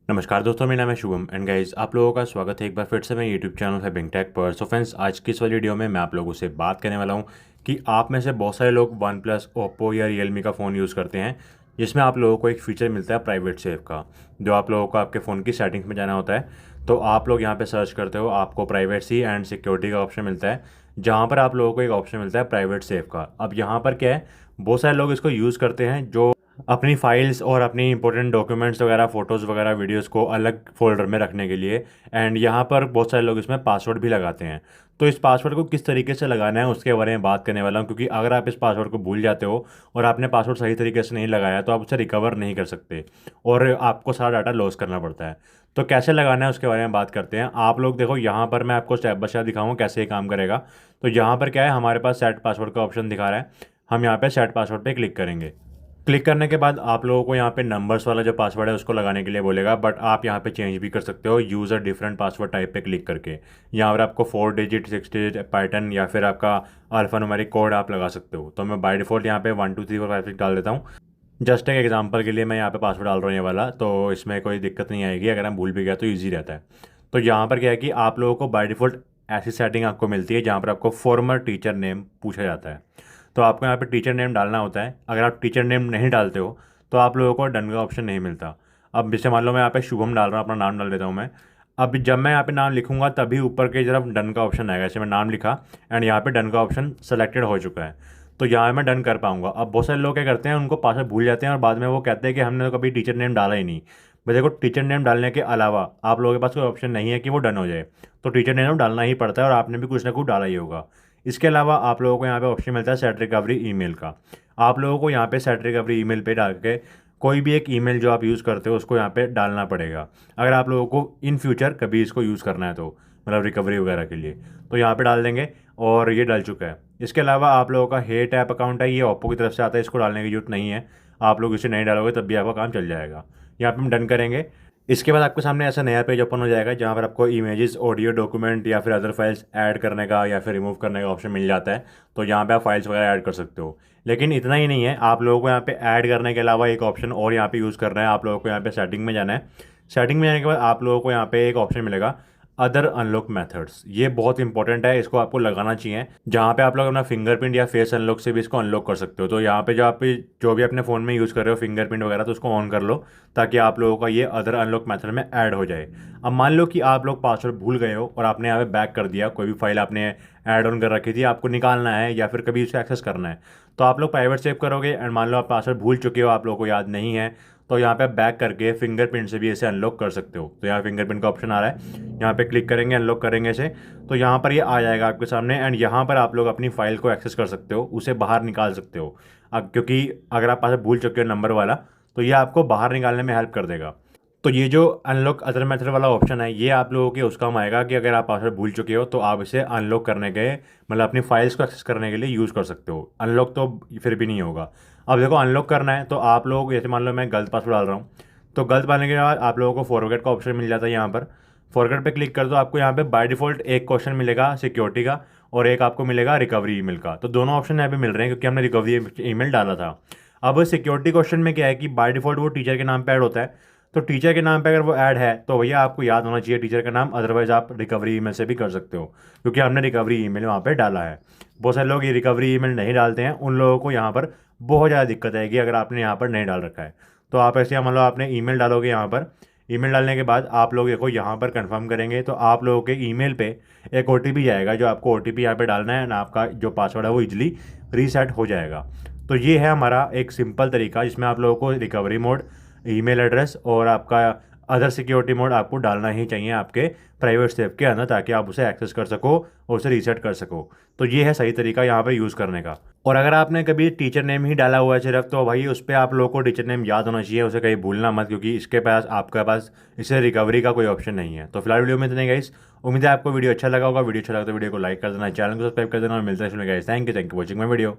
नमस्कार दोस्तों, मेरा नाम है शुभम एंड गाइस आप लोगों का स्वागत है एक बार फिर से मेरे यूट्यूब चैनल है बिंग टेक पर। सो फ्रेंड्स, आज की इस वाली वीडियो में मैं आप लोगों से बात करने वाला हूं कि आप में से बहुत सारे लोग वन प्लस, ओप्पो या रियलमी का फ़ोन यूज़ करते हैं, जिसमें आप लोगों को एक फ़ीचर मिलता है प्राइवेट सेव का। जो आप लोगों को आपके फ़ोन की सेटिंग्स में जाना होता है, तो आप लोग यहाँ पर सर्च करते हो, आपको प्राइवेसी एंड सिक्योरिटी का ऑप्शन मिलता है, जहाँ पर आप लोगों को एक ऑप्शन मिलता है प्राइवेट सेव का। अब यहाँ पर क्या है, बहुत सारे लोग इसको यूज़ करते हैं जो अपनी फाइल्स और अपनी इंपॉर्टेंट डॉक्यूमेंट्स वगैरह, फ़ोटोज़ वगैरह, वीडियोस को अलग फ़ोल्डर में रखने के लिए। एंड यहाँ पर बहुत सारे लोग इसमें पासवर्ड भी लगाते हैं। तो इस पासवर्ड को किस तरीके से लगाना है उसके बारे में बात करने वाला हूँ, क्योंकि अगर आप इस पासवर्ड को भूल जाते हो और आपने पासवर्ड सही तरीके से नहीं लगाया तो आप उसे रिकवर नहीं कर सकते और आपको सारा डाटा लॉस करना पड़ता है। तो कैसे लगाना है उसके बारे में बात करते हैं। आप लोग देखो, यहाँ पर मैं आपको स्टेप बाय स्टेप दिखाऊंगा कैसे ये काम करेगा। तो यहाँ पर क्या है, हमारे पास सेट पासवर्ड का ऑप्शन दिखा रहा है। हम यहाँ पे सेट पासवर्ड पे क्लिक करेंगे। क्लिक करने के बाद आप लोगों को यहाँ पे नंबर्स वाला जो पासवर्ड है उसको लगाने के लिए बोलेगा, बट आप यहाँ पे चेंज भी कर सकते हो यूज़र डिफरेंट पासवर्ड टाइप पे क्लिक करके। यहाँ पर आपको 4 डिजिट, 6 डिजिट पैटर्न या फिर आपका अल्फा न्यूमेरिक कोड आप लगा सकते हो। तो मैं बाय डिफ़ॉल्ट यहाँ पे 1 2 3 4 5 6 डाल देता हूँ। जस्ट एक एग्जांपल के लिए मैं यहाँ पे पासवर्ड डाल रहा हूँ ये वाला, तो इसमें कोई दिक्कत नहीं आएगी। अगर हम भूल भी गया तो ईजी रहता है। तो यहाँ पर क्या है कि आप लोगों को बाय डिफ़ॉल्ट ऐसी सेटिंग आपको मिलती है जहाँ पर आपको फॉर्मर टीचर नेम पूछा जाता है। तो आपको यहाँ पे टीचर नेम डालना होता है। अगर आप टीचर नेम नहीं डालते हो तो आप लोगों को डन का ऑप्शन नहीं मिलता। अब जैसे मान लो मैं यहाँ पे शुभम डाल रहा हूँ, अपना नाम डाल देता हूँ मैं। अब जब मैं यहाँ पे नाम लिखूंगा तभी ऊपर की तरफ डन का ऑप्शन आएगा। जैसे मैं नाम लिखा एंड यहाँ पे डन का ऑप्शन सेलेक्टेड हो चुका है, तो यहाँ मैं डन कर पाऊंगा। अब बहुत सारे लोग क्या करते हैं, उनको पासवर्ड भूल जाते हैं और बाद में वो कहते हैं कि हमने तो कभी टीचर नेम डाला ही नहीं। भाई देखो, टीचर नेम डालने के अलावा आप लोगों के पास कोई ऑप्शन नहीं है कि वो डन हो जाए। तो टीचर नेम डालना ही पड़ता है और आपने भी कुछ ना कुछ डाला ही होगा। इसके अलावा आप लोगों को यहाँ पे ऑप्शन मिलता है सेट रिकवरी ईमेल का। आप लोगों को यहाँ पे सेट रिकवरी ईमेल पे डाल के कोई भी एक ईमेल जो आप यूज़ करते हो उसको यहाँ पे डालना पड़ेगा, अगर आप लोगों को इन फ्यूचर कभी इसको यूज़ करना है तो, मतलब रिकवरी वगैरह के लिए। तो यहाँ पे डाल देंगे और ये डल चुका है। इसके अलावा आप लोगों का हेट ऐप अकाउंट है, ये ओप्पो की तरफ से आता है, इसको डालने की जरूरत नहीं है। आप लोग इसे नहीं डालोगे तब भी आपका काम चल जाएगा। यहाँ पे हम डन करेंगे। इसके बाद आपके सामने ऐसा नया पेज ओपन हो जाएगा जहाँ पर आपको इमेजेस, ऑडियो, डॉक्यूमेंट या फिर अदर फाइल्स ऐड करने का या फिर रिमूव करने का ऑप्शन मिल जाता है। तो यहाँ पे आप फाइल्स वगैरह ऐड कर सकते हो। लेकिन इतना ही नहीं है, आप लोगों को यहाँ पे ऐड करने के अलावा एक ऑप्शन और यहाँ पे यूज़ करना है। आप लोगों को यहाँ पे सेटिंग में जाना है। सेटिंग में जाने के बाद आप लोगों को यहाँ पे एक ऑप्शन मिलेगा अदर अनलॉक मेथड्स। ये बहुत इंपॉर्टेंट है, इसको आपको लगाना चाहिए। जहाँ पे आप लोग अपना फिंगरप्रिंट या फेस अनलॉक से भी इसको अनलॉक कर सकते हो। तो यहाँ पे जो भी अपने फ़ोन में यूज़ कर रहे हो फिंगरप्रिंट वगैरह, तो उसको ऑन कर लो ताकि आप लोगों का ये अदर अनलॉक मेथड में ऐड हो जाए। अब मान लो कि आप लोग पासवर्ड भूल गए हो और आपने यहाँ पे बैक कर दिया, कोई भी फाइल आपने ऐड ऑन कर रखी थी, आपको निकालना है या फिर कभी उसे एक्सेस करना है, तो आप लोग प्राइवेट सेव करोगे एंड मान लो आप पासवर्ड भूल चुके हो, आप लोगों को याद नहीं है, तो यहाँ पे बैक करके फिंगरप्रिंट से भी इसे अनलॉक कर सकते हो। तो यहाँ फिंगरप्रिंट का ऑप्शन आ रहा है, यहाँ पे क्लिक करेंगे, अनलॉक करेंगे इसे, तो यहाँ पर ये आ जाएगा आपके सामने एंड यहाँ पर आप लोग अपनी फाइल को एक्सेस कर सकते हो, उसे बाहर निकाल सकते हो। अब क्योंकि अगर आप पासवर्ड भूल चुके हो नंबर वाला, तो ये आपको बाहर निकालने में हेल्प कर देगा। तो ये जो अनलॉक अदर मेथड वाला ऑप्शन है, ये आप लोगों के उस काम आएगा कि अगर आप पासवर्ड भूल चुके हो तो आप इसे अनलॉक करने के, मतलब अपनी फाइल्स को एक्सेस करने के लिए यूज़ कर सकते हो। अनलॉक तो फिर भी नहीं होगा। अब देखो, अनलॉक करना है तो आप लोग, जैसे मान लो मैं गलत पासवर्ड डाल रहा हूँ, तो गलत डालने के बाद आप लोगों को फॉरगेट का ऑप्शन मिल जाता है। यहाँ पर फॉरगेट पे क्लिक कर दो, आपको यहाँ पे बाय डिफ़ॉल्ट एक क्वेश्चन मिलेगा सिक्योरिटी का और एक आपको मिलेगा रिकवरी ईमेल का। तो दोनों ऑप्शन यहाँ पे मिल रहे हैं क्योंकि हमने रिकवरी ईमेल डाला था। अब सिक्योरिटी क्वेश्चन में क्या है कि बाय डिफ़ॉल्ट वो टीचर के नाम पे ऐड होता है। तो टीचर के नाम पे अगर वो ऐड है तो भैया आपको याद होना चाहिए टीचर का नाम, अदरवाइज आप रिकवरी ईमेल से भी कर सकते हो क्योंकि हमने रिकवरी ईमेल वहाँ पे डाला है। बहुत सारे लोग ये रिकवरी ईमेल नहीं डालते हैं, उन लोगों को यहाँ पर बहुत ज़्यादा दिक्कत आएगी अगर आपने यहाँ पर नहीं डाल रखा है। तो आप ऐसे मतलब आपने ईमेल डालोगे, यहाँ पर ईमेल डालने के बाद आप लोग देखो यहाँ पर कंफर्म करेंगे तो आप लोगों के ईमेल पे एक ओटीपी जाएगा, जो आपको ओटीपी यहाँ पे डालना है ना, आपका जो पासवर्ड है वो इजीली रीसेट हो जाएगा। तो ये है हमारा एक सिंपल तरीका जिसमें आप लोगों को रिकवरी मोड, ईमेल एड्रेस और आपका अदर सिक्योरिटी मोड आपको डालना ही चाहिए आपके प्राइवेट सेव के अंदर, ताकि आप उसे एक्सेस कर सको और उसे रीसेट कर सको। तो ये है सही तरीका यहाँ पे यूज़ करने का। और अगर आपने कभी टीचर नेम ही डाला हुआ है सिर्फ, तो भाई उस पर आप लोगों को टीचर नेम याद होना चाहिए, उसे कहीं भूलना मत, क्योंकि इसके पास आपके पास इसे रिकवरी का कोई ऑप्शन नहीं है। तो फिलहाल वीडियो में इतने गाइस, उम्मीद है आपको वीडियो अच्छा लगा होगा। वीडियो अच्छा लगा तो वीडियो को लाइक कर देना, चैनल को सब्सक्राइब कर देना और मिलते हैं guys. Thank you for watching my video.